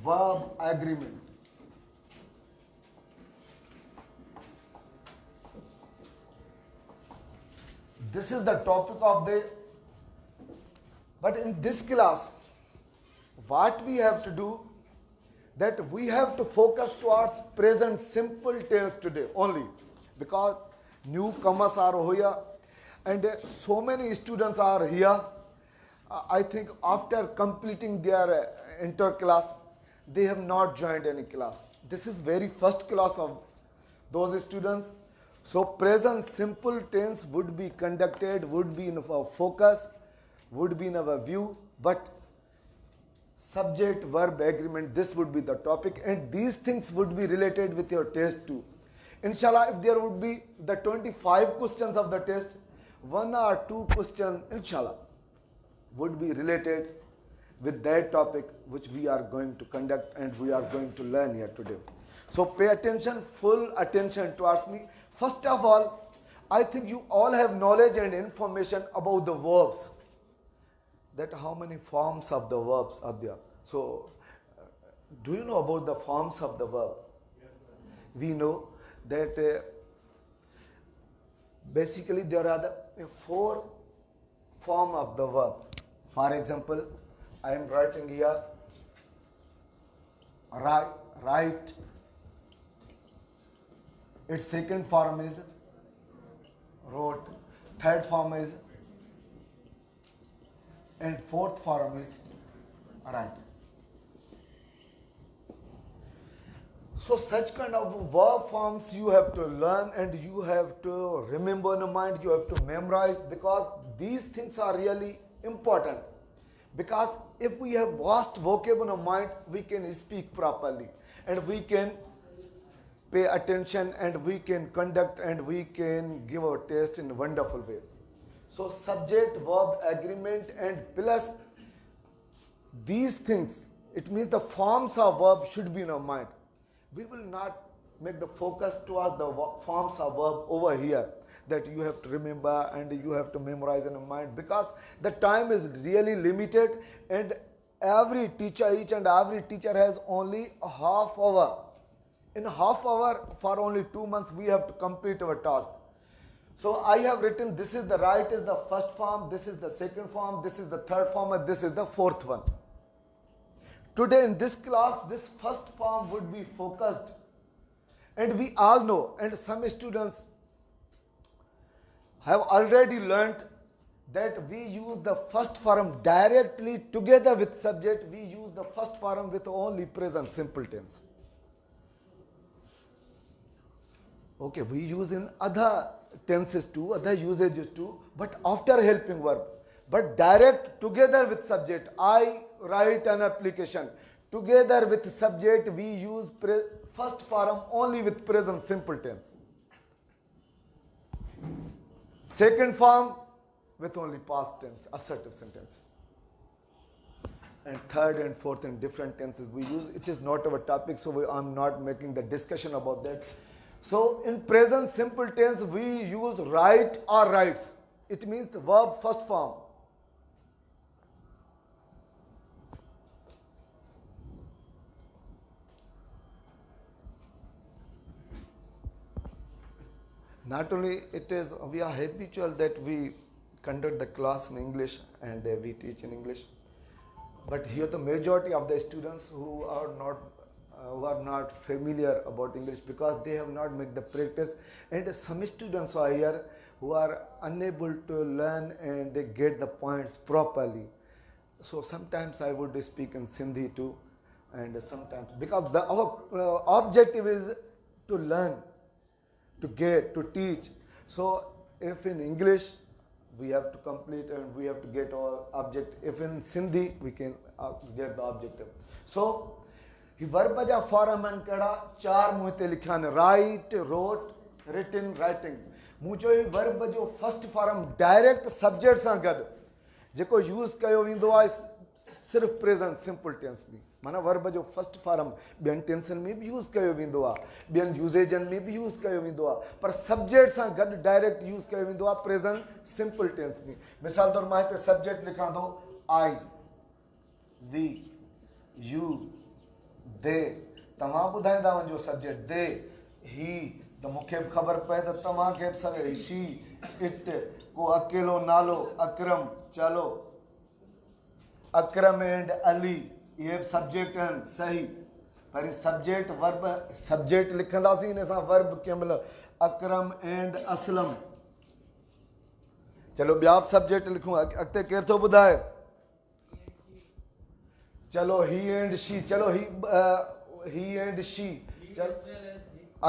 verb agreement. This is the topic of the, but in this class, what we have to do, that we have to focus towards present simple tense today only, because newcomers are here and so many students are here. I think after completing their inter class, they have not joined any class. This is very first class of those students. So present simple tense would be conducted, would be in our focus, would be in our view, but subject verb agreement, this would be the topic, and these things would be related with your test too. Inshallah, if there would be the 25 questions of the test, one or two questions, inshallah, would be related with that topic which we are going to conduct and we are going to learn here today. So pay attention, full attention towards me. First of all, I think you all have knowledge and information about the verbs, that how many forms of the verbs are there. So do you know about the forms of the verb? Yes, we know that basically there are the four forms of the verb. For example, I am writing here write. Its second form is wrote, third form is, and fourth form is write. So such kind of verb forms you have to learn and you have to remember in your mind, you have to memorize, because these things are really important. Because if we have vast vocabulary in our mind, we can speak properly and we can pay attention and we can conduct and we can give our test in a wonderful way. So subject verb agreement and plus these things, it means the forms of verb should be in our mind. We will not make the focus towards the forms of verb over here, that you have to remember and you have to memorize in your mind, because the time is really limited and every teacher, each and every teacher has only a half hour. In half hour, for only 2 months, we have to complete our task. So I have written, this is the right is the first form, this is the second form, this is the third form, and this is the fourth one. Today in this class, this first form would be focused. And we all know, and some students have already learnt that we use the first form directly together with subject. We use the first form with only present simple tense. Okay, we use in other tenses too, other usages too, but after helping verb. But direct together with subject, I write an application. Together with subject, we use first form only with present simple tense. Second form with only past tense, assertive sentences. And third and fourth in different tenses we use. It is not our topic, so I'm not making the discussion about that. So in present simple tense, we use write or writes. It means the verb first form. Not only it is, we are habitual that we conduct the class in English and we teach in English. But here the majority of the students who are not familiar about English, because they have not made the practice, and some students are here who are unable to learn and get the points properly. So sometimes I would speak in Sindhi too, and sometimes, because our objective is to learn, to get, to teach. So if in English we have to complete and we have to get our object, if in Sindhi we can get the objective. So verb ja form and kada char muhte likhan: write, wrote, written, writing. मुझे verb जो first form direct subject सां गॾु जेको use कयो वेंदो आहे सिर्फ़ present simple tense में, माना वर्ब जो फर्स्ट फॉर्म ॿियनि टेंसनि में बि यूज़ कयो वेंदो आहे, ॿियनि यूज़ेजनि में बि यूज़ कयो वेंदो आहे, पर सब्जेक्ट सां गॾु डायरेक्ट यूज़ कयो वेंदो आहे प्रेज़ेंट सिंपल टेंस में. मिसाल तौरु मां हिते सब्जेक्ट लिखां थो आई, वी, यू, दे तव्हां ॿुधाईंदा वञो सब्जेक्ट दे ही त मूंखे बि ख़बर पए त तव्हांखे बि सभु शी इट को अकेलो नालो अकरम चलो अकरम एंड अली इहे बि सब्जेक्ट आहिनि सही पहिरीं सब्जेक्ट वर्ब सब्जेक्ट लिखंदासीं हिन सां वर्ब कंहिं महिल अकरम एंड असलम चलो ॿिया बि सब्जेक्ट लिखूं अॻिते केरु थो ॿुधाए चलो ही एंड शी चलो he and she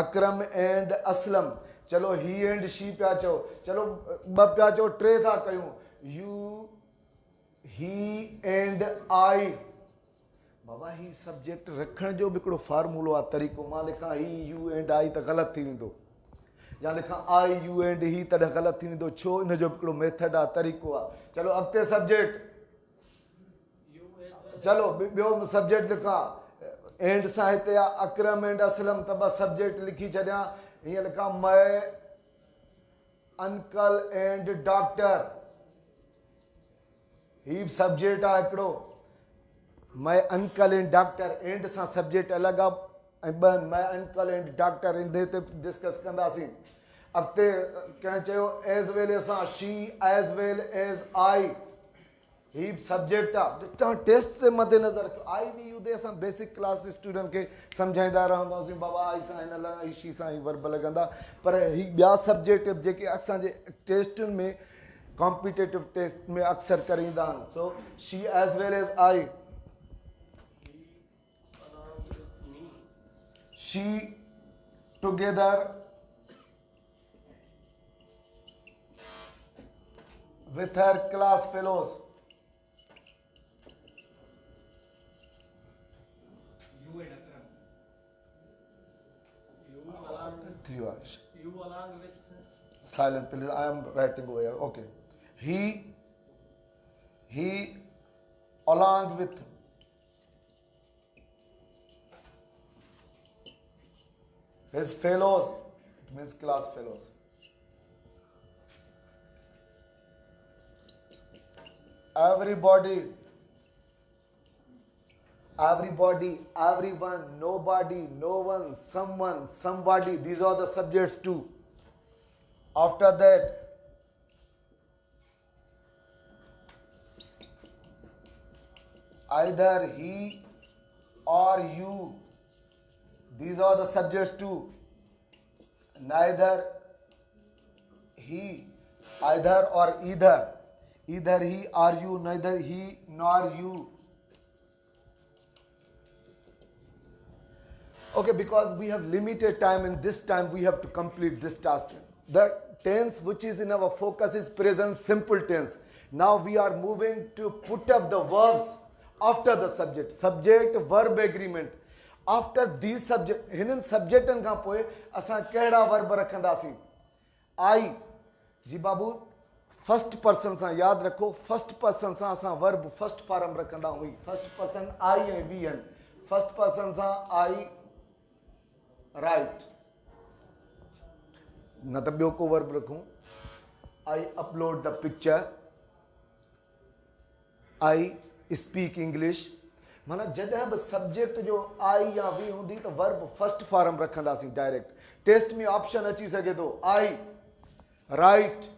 Akram and Aslam चलो ही एंड शी पिया चओ चलो ॿ पिया चओ टे था कयूं you he and I Baba he subject रखण जो बि हिकिड़ो फार्मूलो आहे तरीक़ो मां लिखां ही यू एंड आई त ग़लति थी वेंदो या लिखां आई यू एंड ही तॾहिं ग़लति थी वेंदो छो इन जो हिकिड़ो मेथड आहे तरीक़ो आहे चलो अॻिते सब्जेक्ट चलो ॿियो सब्जेक्ट लिखां एंड सां हिते आहे अकरम एंड असलम त ॿ सब्जेक्ट लिखी छॾियां हीअं लिखां my uncle and doctor he be subject आहे हिकिड़ो my uncle and doctor and सां सब्जेक्ट अलॻि आहे ऐं ॿ माय अंकल एंड डॉक्टर इन ते डिस्कस कंदासीं अॻिते कंहिं चयो एज़ वेल सां she as well as I he subject आहे तव्हां टेस्ट ते मद्देनज़र रखो आई बी यू ते असां बेसिक क्लास स्टूडेंट खे सम्झाईंदा रहंदासीं बाबा आई सां हिन लाइ शी सां ही वर्ब लॻंदा पर ही ॿिया सब्जेक्ट जेके असांजे टेस्टुनि में कॉम्पिटेटिव टेस्ट में अक्सर करे ईंदा आहिनि so she as well as I she together with her class fellows you and Akram you along with silent please I am writing over here okay he along with his fellows it means class fellows everybody everyone nobody no one someone somebody these are the subjects too after that either he or you these are the subjects too neither he either or either he or you neither he nor you okay because we have limited time and this time we have to complete this task the tense which is in our focus is present simple tense now we are moving to put up the verbs after the subject verb agreement after these subject हिननि सब्जेक्टनि खां पोइ असां कहिड़ा verb रखंदासीं आई जी बाबू first person सां यादि रखो first person सां असां वर्ब फर्स्ट फॉर्म रखंदा हुई फर्स्ट पर्सन आई ऐं वी आहिनि फर्स्ट पर्सन सां आई राइट न त ॿियो को वर्ब रखूं I upload the picture I speak English माना जॾहिं बि सब्जेक्ट जो आई या वी हूंदी त वर्ब फर्स्ट फॉर्म रखंदासीं डायरेक्ट टेस्ट में ऑप्शन अची सघे थो I write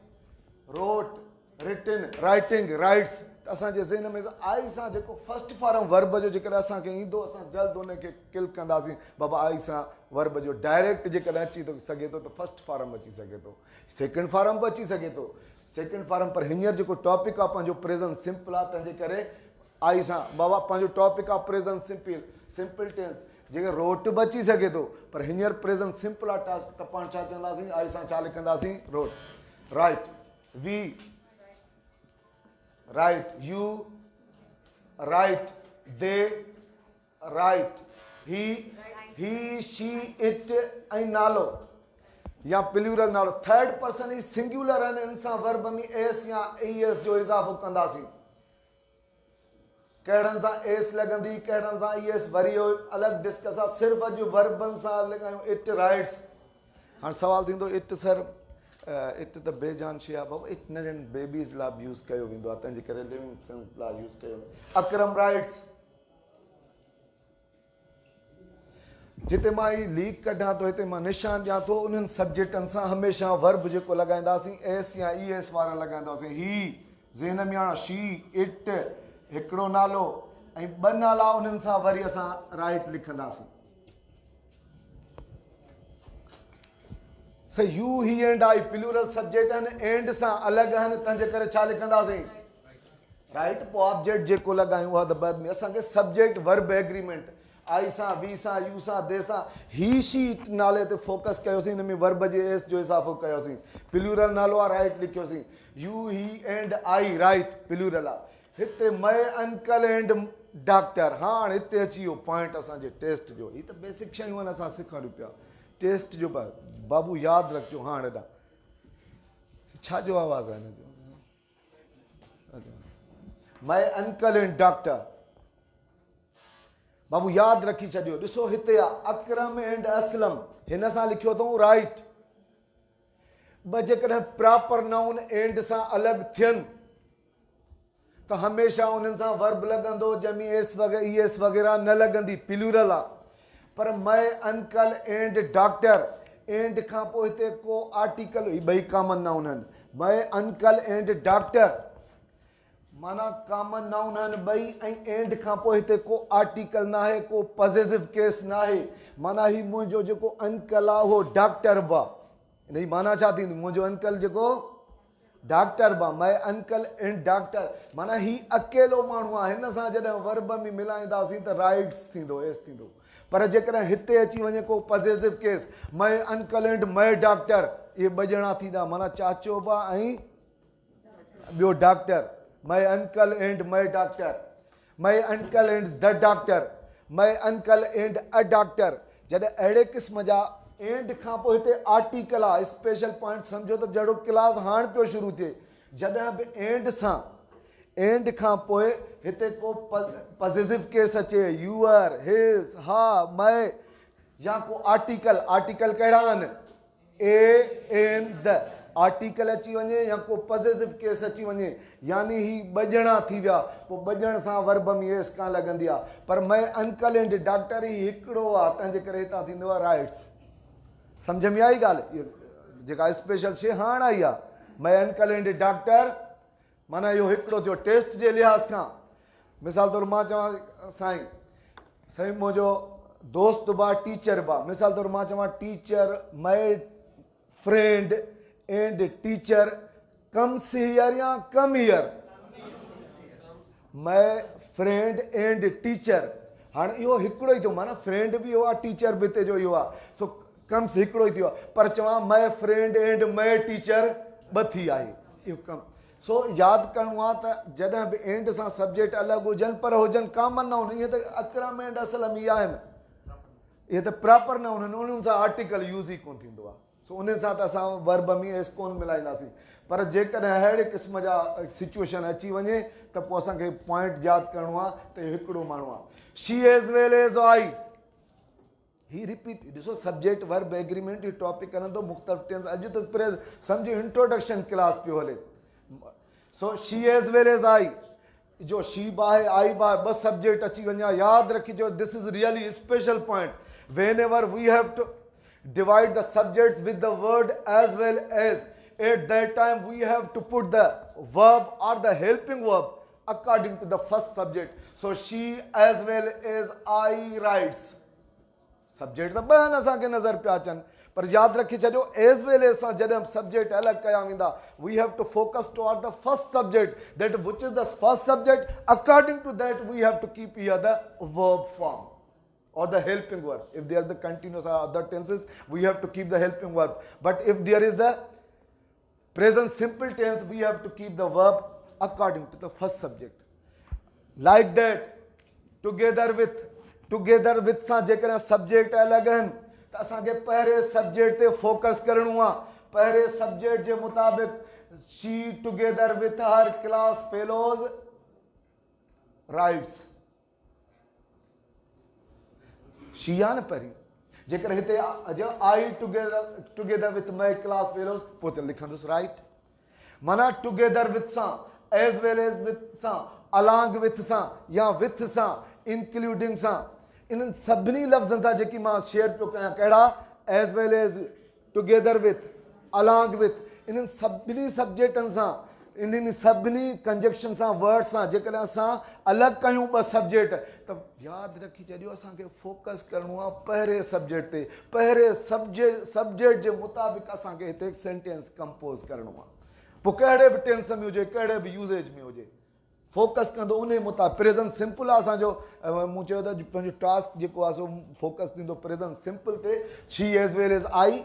wrote written writing writes असांजे ज़हन में आई सां जेको फर्स्ट फॉर्म वर्ब जो जेकॾहिं असांखे ईंदो असां जल्द उनखे किल कंदासीं बाबा आई सां वर्ब जो डायरेक्ट जेकॾहिं अची थो सघे थो त फर्स्ट फॉर्म अची सघे थो सेकेंड फॉर्म बि अची सघे थो सेकेंड फॉर्म पर हींअर जेको टॉपिक आहे पंहिंजो प्रेज़ेंट सिंपल आहे तंहिंजे करे आई सां बाबा पंहिंजो टॉपिक आहे प्रेज़ेंट सिंपल टेंस जेके रोट बि अची सघे थो पर हींअर प्रेज़ेंट सिंपल आहे टास्क त पाण छा चवंदासीं आई सां छा लिखंदासीं wrote write we write you write they write he she it ऐं नालो या प्लूरल नालो थर्ड पर्सन ई सिंगुलर आहिनि इन सां वर्ब में एस या एस जो इज़ाफ़ो कंदासीं कहिड़नि सां एस लॻंदी कहिड़नि सां एस वरी अलॻि डिस्कस आहे सिर्फ़ु अॼु वर्बनि सां लॻायूं इट राइट्स हाणे सवालु थींदो इट सर इट त बेजान शइ आहे बाबा इट नंढनि बेबीज़ लाइ बि यूज़ कयो वेंदो आहे तंहिंजे करे लिविंग थिंग्स लाइ यूज़ कयो अकरम राइट्स जिते मां ही लीक कढां थो हिते मां निशान ॾियां थो उन्हनि सब्जेक्टनि सां हमेशह वर्ब जेको लॻाईंदासीं एस या ई एस वारा लॻाईंदासीं। ही ज़हन में आणो, शी, इट, हिकिड़ो नालो ऐं ॿ नाला उन्हनि सां वरी असां राइट लिखंदासीं। So you, he and I plural subject आहिनि, एंड सां अलॻि आहिनि, तंहिंजे करे छा लिखंदासीं? राइट। पोइ ऑब्जेक्ट जेको लॻायूं आहे त बाद में असांखे सब्जेक्ट वर्ब एग्रीमेंट आई सां, वी सां, यू सां, दे सां, ही शी नाले ते फोकस कयोसीं, हिन में वर्ब जे एस जो इज़ाफ़ो कयोसीं। प्लूरल नालो आहे, राइट लिखियोसीं। You, he and I, write plural आहे। हिते मय, अंकल एंड डॉक्टर। हाणे हिते अची वियो पॉइंट असांजे टेस्ट जो। ही त बेसिक शयूं आहिनि असां सिखूं पिया। टेस्ट जो बाबू यादि रखिजो। हाणे ॾा छा जो आवाज़ु आहे हिन जो? My uncle and doctor. बाबू यादि रखी छॾियो। ॾिसो हिते आहे अकरम एंड असलम, हिन सां लिखियो अथऊं राइट। ॿ जेकॾहिं प्रॉपर नाउन एंड सां अलॻि थियनि त हमेशह उन्हनि सां वर्ब लॻंदो, जमी एस वग़ैरह ई एस वग़ैरह न लॻंदी, प्लूरल आहे। पर मय अंकल एंड डॉक्टर, एंड खां पोइ हिते को आर्टिकल, ही ॿई कॉमन नाउन आहिनि। मय अंकल एंड डॉक्टर माना कॉमन नाउन आहिनि ॿई, ऐं एंड खां पोइ हिते को आर्टिकल न आहे, को पॉज़ेसिव केस न आहे। माना ही मुंहिंजो जेको अंकल आहे उहो डॉक्टर बि आहे। हिन जी माना छा थींदी? मुंहिंजो अंकल जेको डॉक्टर बि आहे। माय अंकल एंड डॉक्टर माना ही अकेलो माण्हू आहे। हिन सां जॾहिं वर्ब में मिलाईंदासीं त राइट्स थींदो, एस थींदो। पर जेकॾहिं हिते अची वञे को possessive case, my uncle and my doctor, इहे ॿ ॼणा थींदा, माना चाचो बि ऐं ॿियो doctor. My uncle and my doctor, my uncle and the doctor, my uncle and a doctor. जॾहिं अहिड़े क़िस्म जा एंड खां पोइ हिते आर्टिकल आहे, स्पेशल पॉइंट सम्झो त जहिड़ो क्लास हाणे पियो शुरू थिए, जॾहिं बि एंड सां, एंड खां पोइ हिते को पॉज़ेसिव केस अचे, यूअर, हिज, हा, मय, या को आर्टिकल, आर्टिकल कहिड़ा आहिनि? ए, एन, द, आर्टिकल अची वञे या को पॉज़ेसिव केस अची वञे, यानी ही ॿ ॼणा थी विया। पोइ ॿ ॼण सां वर्ब में एस कान लॻंदी आहे। पर मय अंकल एंड डॉक्टर ही हिकिड़ो आहे, तंहिंजे करे हितां थींदो आहे राइट्स। सम्झ में आई ॻाल्हि? इहा जेका स्पेशल शइ हाणे आई आहे, मय अंकल एंड डॉक्टर माना इहो हिकिड़ो थियो टेस्ट जे लिहाज़ खां। मिसाल तौरु मां चवां साईं, साईं मुंहिंजो दोस्त बि टीचर बि। मिसाल तौरु मां चवां teacher, my friend and teacher comes here या come here? My friend and teacher. हाणे इहो हिकिड़ो ई थियो, माना फ्रेंड बि इहो आहे, टीचर बि हिते जो इहो आहे। सो कम्स हिकिड़ो ई थियो आहे। पर चवां मय फ्रेंड एंड मय टीचर ॿ थी आहे इहो कमु। सो यादि करिणो आहे त जॾहिं बि एंड सां सब्जेक्ट अलॻि हुजनि, पर हुजनि कॉमन नाउन। इहे त अकरम एंड असलम इहे आहिनि, इहे त प्रॉपर नाउन आहिनि, उन्हनि सां आर्टिकल यूज़ ई कोन थींदो आहे। सो उन सां त असां वर्ब में एस कोन मिलाईंदासीं। पर जेकॾहिं अहिड़े क़िस्म जा सिचुएशन अची वञे त पोइ असांखे पॉइंट यादि करिणो आहे त हिकिड़ो माण्हू आहे। She as well as I, he repeat. ॾिसो सब्जेक्ट वर्ब एग्रीमेंट ही टॉपिक हलंदो मुख़्तलिफ़ टेंस। अॼु त सम्झो इंट्रोडक्शन क्लास पियो हले। So she as well as I, जो शी बि आहे, आई बि आहे, ॿ सब्जेक्ट अची वञा। यादि रखिजो, this is really special point. Whenever we have to divide the subjects with the word as well as, at that time we have to put the verb or the helping verb according to the first subject. So she as well as I writes. Subject त ॿ असांखे नज़र पिया अचनि, पर यादि रखी छॾियो एज़ वेल एज़ सां जॾहिं सब्जेक्ट अलॻि कया वेंदा, we have to focus toward the first subject, that which is the first subject. According to that we have to keep here the verb form or the helping verb. If they are the continuous or other tenses, we have to keep the helping verb. But if there is the present simple tense, we have to keep the verb according to the first subject. Like that, together with सां जेकॾहिं subject अलॻि आहिनि त असांखे पहिरें subject ते focus करिणो आहे। पहिरें सब्जेक्ट जे मुताबिक़ she together with her class fellows writes. She आहे न पहिरीं। जेकर हिते आई together with my class fellows, पोइ त लिखंदुसि राइट। माना टुगेदर विथ सां, एज़ वेल एज़ विथ सां, अलॉन्ग विथ सां, या विथ सां, इंक्लूडिंग सां, इन्हनि सभिनी लफ़्ज़नि सां जेकी मां शेयर पियो कयां कहिड़ा as well as together with along with इन्हनि सभिनी सब्जेक्टनि सां इन्हनि सभिनी कंजक्शन सां वर्ड सां जेकॾहिं असां अलॻि कयूं ॿ सब्जेक्ट त यादि रखी छॾियो असांखे फोकस करिणो आहे पहिरें सब्जेक्ट ते पहिरें सब्जेक्ट जे मुताबिक़ असांखे हिते सेंटेंस कंपोज़ करिणो आहे पोइ कहिड़े बि टेंस में हुजे कहिड़े बि यूज़ेज में हुजे फोकस कंदो उन मुताबिक़ प्रेज़ेंट सिंपल आहे असांजो मूं चयो त पंहिंजो टास्क जेको आहे सो फोकस थींदो प्रेज़ेंट सिंपल ते she as well as I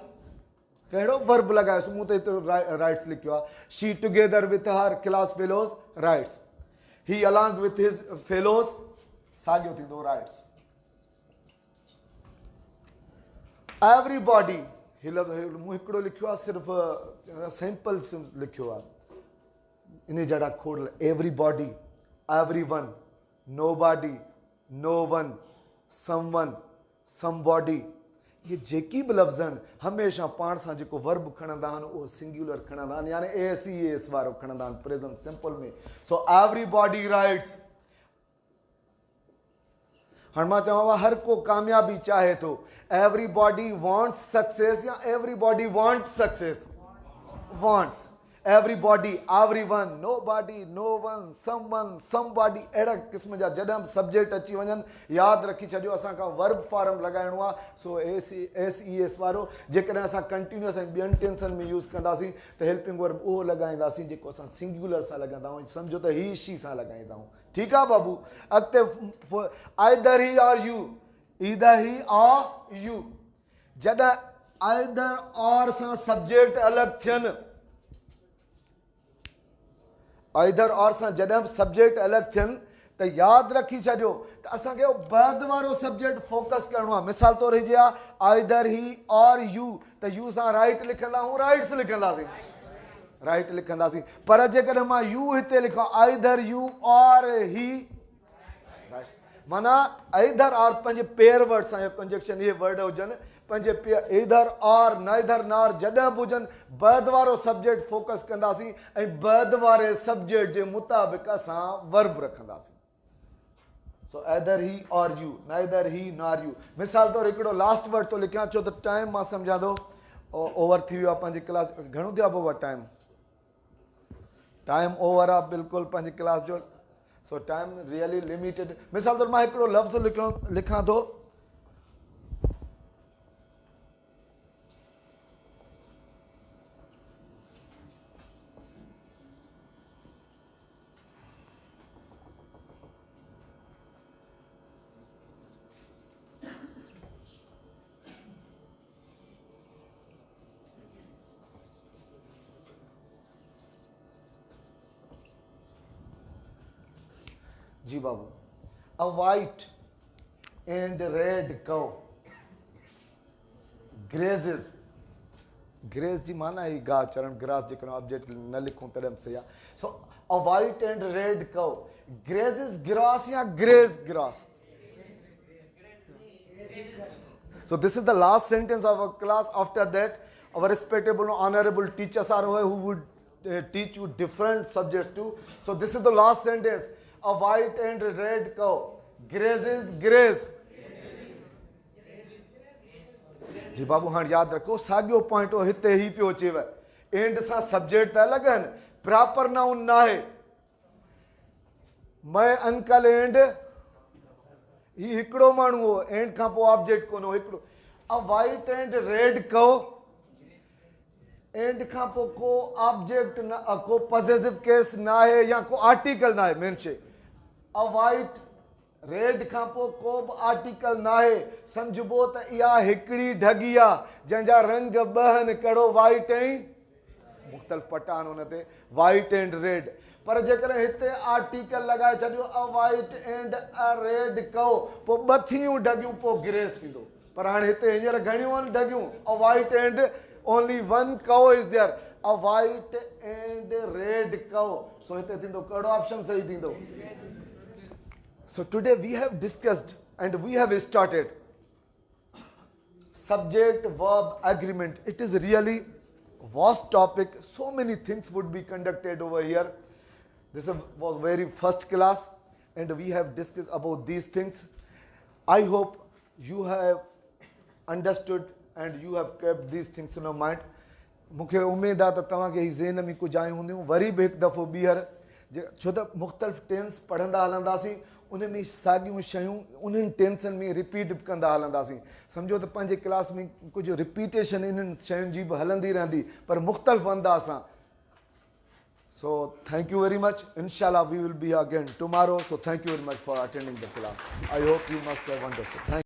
कहिड़ो वर्ब लॻायोसि मूं त एतिरो राइट्स लिखियो आहे she together with her class fellows rights he along with his fellows साॻियो थींदो राइट्स एवरीबॉडी मूं हिकिड़ो लिखियो आहे सिर्फ़ु सिंपल लिखियो आहे इन जहिड़ा खोड़ everybody everyone nobody no one someone somebody ये जेकी बि लफ़्ज़ आहिनि हमेशह पाण सां जेको वर्ब खणंदा आहिनि उहो सिंगुलर खणंदा आहिनि यानी एस वारो खणंदा आहिनि प्रेज़ेंट सिंपल में सो एवरीबॉडी राइट्स हाणे मां चवां हर को कामयाबी चाहे थो एवरीबॉडी वांट्स सक्सेस या everybody want success wants everybody everyone nobody no one someone somebody अहिड़ा क़िस्म जा जॾहिं बि सब्जेक्ट अची वञनि यादि रखी छॾियो असांखां वर्ब फॉर्म लॻाइणो आहे सो एस वारो जेकॾहिं असां कंटिन्यूअस ऐं ॿियनि टेंसन में यूज़ कंदासीं त हेल्पिंग वर्ब उहो लॻाईंदासीं जेको असां सिंगुलर सां लॻाईंदा आहियूं सम्झो त ही शी सां लॻाईंदा आहियूं ठीकु आहे बाबू अॻिते आइदर ही और यू ईदर ही और यू जॾहिं आइदर और सां सब्जेक्ट अलॻि थियनि आइदर और सां जॾहिं बि सब्जेक्ट अलॻि थियनि त यादि रखी छॾियो त असांखे बाद वारो सब्जेक्ट फोकस करिणो आहे मिसाल तौर हिजे आहे आइदर ही और यू त यू सां राइट लिखंदा आहियूं राइट्स लिखंदासीं राइट लिखंदासीं पर जेकॾहिं मां यू हिते लिखां आइदर यू और ही माना आइदर और पंहिंजे पेयर वर्ड सां कंजक्शन इहे वर्ड हुजनि पंहिंजे इधर और नाइदर नार जॾहिं बि हुजनि बाद वारो सब्जेक्ट फोकस कंदासीं ऐं बाद वारे सब्जेक्ट जे मुताबिक़ असां वर्ब रखंदासीं सो आइदर ही और यू नाइदर ही नार यू मिसाल तौर हिकिड़ो लास्ट वर्ड थो लिखियां छो त टाइम मां सम्झां थो ओवर थी वियो आहे पंहिंजी क्लास घणो थियो आहे बाबा टाइम ओवर आहे बिल्कुलु पंहिंजी क्लास जो सो टाइम रियली लिमिटेड मिसाल तौर मां हिकिड़ो लफ़्ज़ लिखां थो जी बाबू अ वाइट एंड रेड कव ग्रेज़िस ग्रेज़ जी माना ही गाह चरण ग्रास जेकॾहिं ऑब्जेक्ट न लिखूं तॾहिं बि सही आहे सो अ वाइट एंड रेड कव ग्रेज़िस ग्रास या Gray's grass so this is the last sentence of our class. After that our respectable honorable teachers are who would teach you different subjects too. So this is the last sentence. A white and red cow grazes graze. जी बाबू हाणे यादि रखो साॻियो point हो हिते ही पियो अचेव and सां subject त अलॻि आहिनि प्रॉपर नाउन न आहे मैं अंकल एंड ही हिकिड़ो माण्हू हो एंड खां पोइ ऑब्जेक्ट कोन हो हिकिड़ो अ वाइट एंड रेड कव एंड खां पोइ को ऑब्जेक्ट न को पॉसेसिव केस न आहे या को आर्टिकल न आहे मेन शइ अ वाइट रेड खां पोइ को बि आर्टिकल न आहे सम्झबो त इहा हिकिड़ी ढगी आहे जंहिंजा रंग ॿ आहिनि कहिड़ो वाइट ऐं मुख़्तलिफ़ पटा आहिनि हुन ते वाइट एंड रेड पर जेकॾहिं हिते आर्टिकल लॻाए छॾियो अ वाइट एंड अ रेड कव पोइ ॿ थियूं ढगियूं पोइ ग्रेस थींदो पर हाणे हिते हींअर घणियूं आहिनि ढगियूं a white and only one cow is there a white and red cow so हिते थींदो कहिड़ो ऑप्शन सही थींदो So today we have discussed and we have started subject verb agreement. It is really vast topic. So many things would be conducted over here. This was very first class and we have discussed about these things. I hope you have understood and you have kept these things in your mind. मूंखे उमेद आहे त तव्हांखे ही ज़हन में कुझु आयूं हूंदियूं worry बि हिकु दफ़ो ॿीहर छो त मुख़्तलिफ़ टेंस पढ़ंदा हलंदासीं उन में साॻियूं शयूं उन्हनि टेंसनि में रिपीट बि कंदा हलंदासीं सम्झो त पंहिंजे क्लास में कुझु रिपीटेशन इन्हनि शयुनि जी बि हलंदी रहंदी पर मुख़्तलिफ़ अंदाज़ सां. So thank you very much. Inshallah we will be again tomorrow. So thank you very much for attending the class. I hope you must have wonderful. Thank you.